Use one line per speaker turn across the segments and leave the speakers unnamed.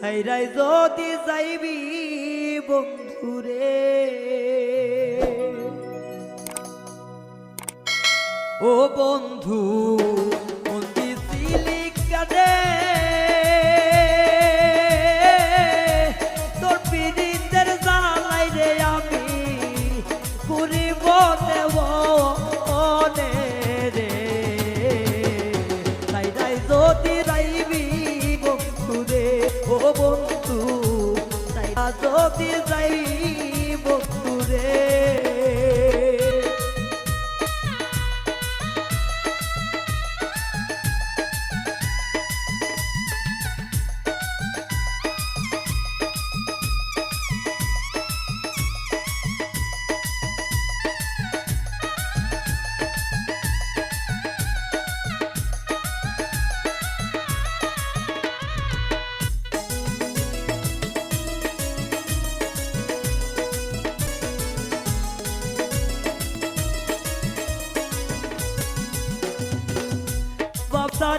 ছাইরাই যদি যাইবি বন্ধুরে, ও বন্ধু মন দিছিলি কাঁদে তোর পীড়িতের জ্বালাই রে আমি ঘুরিব দেবনে রে। ছাইরাই যদি যাইবি বন্ধুরে, ও বন্ধু ছাইরা যদি যাই বন্ধুরে।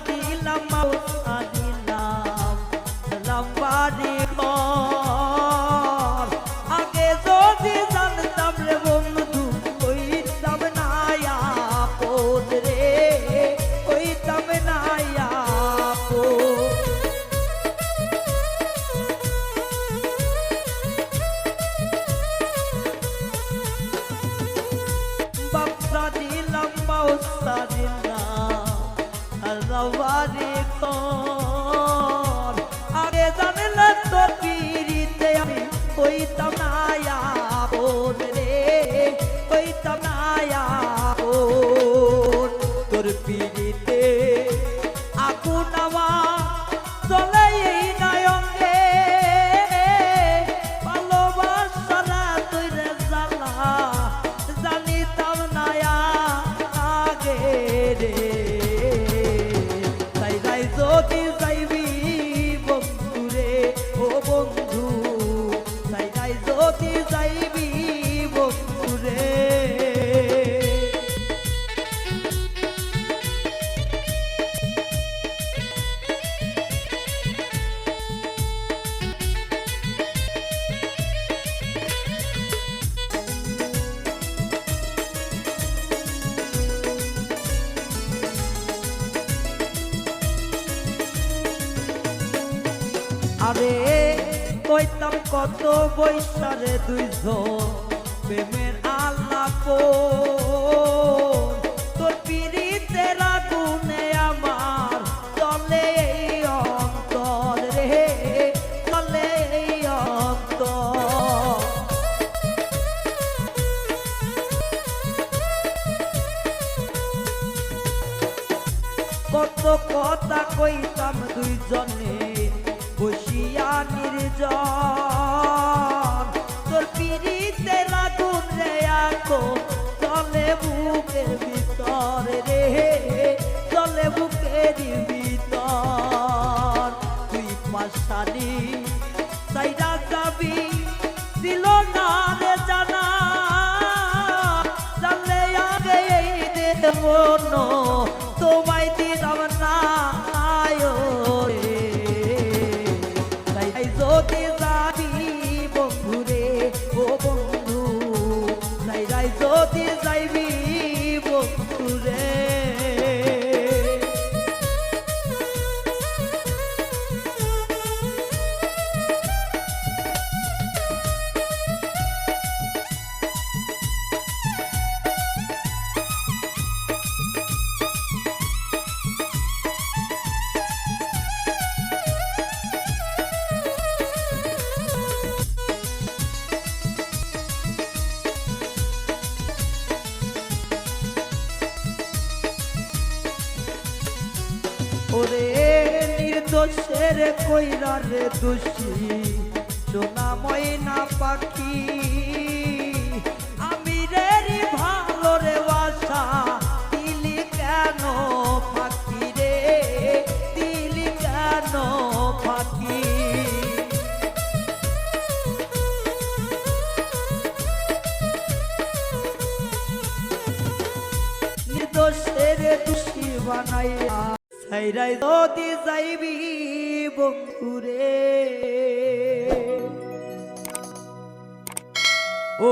Dilam mau adilam dalam bari kor age jodi jantam re bondhu koitam na apod re koitam na apod babsa dilam mau adilam Alawari kor age janle tor pirite ami koitam na apod re koitam na apod tor pirite agun আমার চলে এই নয়নে ভালোবাসারা তৈরে জ্বালা জানিতাম না আগে রে। যদি যাইবি বন্ধুরে, ও বন্ধু ছাইরাই যদি যাইবি বন্ধুরে। আরে কইতাম কত বৈশারে দুইজন প্রেমের আলাপ তোর পীড়িতের আগুনে আমার চলে এই অন্তর রে চলে এই অন্তর। কত কথা কইতাম দুইজনে বসিয়া নির্জন তোর পীড়িতের আগুন রে আগুন চলে বুকের ভিতর রে চলে বুকের ভিতর। তুই পাশানি ছাইরা যাবি ছিল না রে জানা জানলে আগে এই দেব তোমায় দিলাম না যদি যাবি বন্ধুরে, ও বন্ধু ছাইরাই যদি যাইবি বন্ধুরে। ওরে নির্দোষের কইরা রে দোষী সোনা ময়না পাখি আমি রে ভালো রে বাসা দিলি কেন ফাঁকি রে দিলি কেন ফাঁকি। নির্দোষের দোষী বানাইয়া ছাইরাই যদি যাইবি বন্ধুরে। ও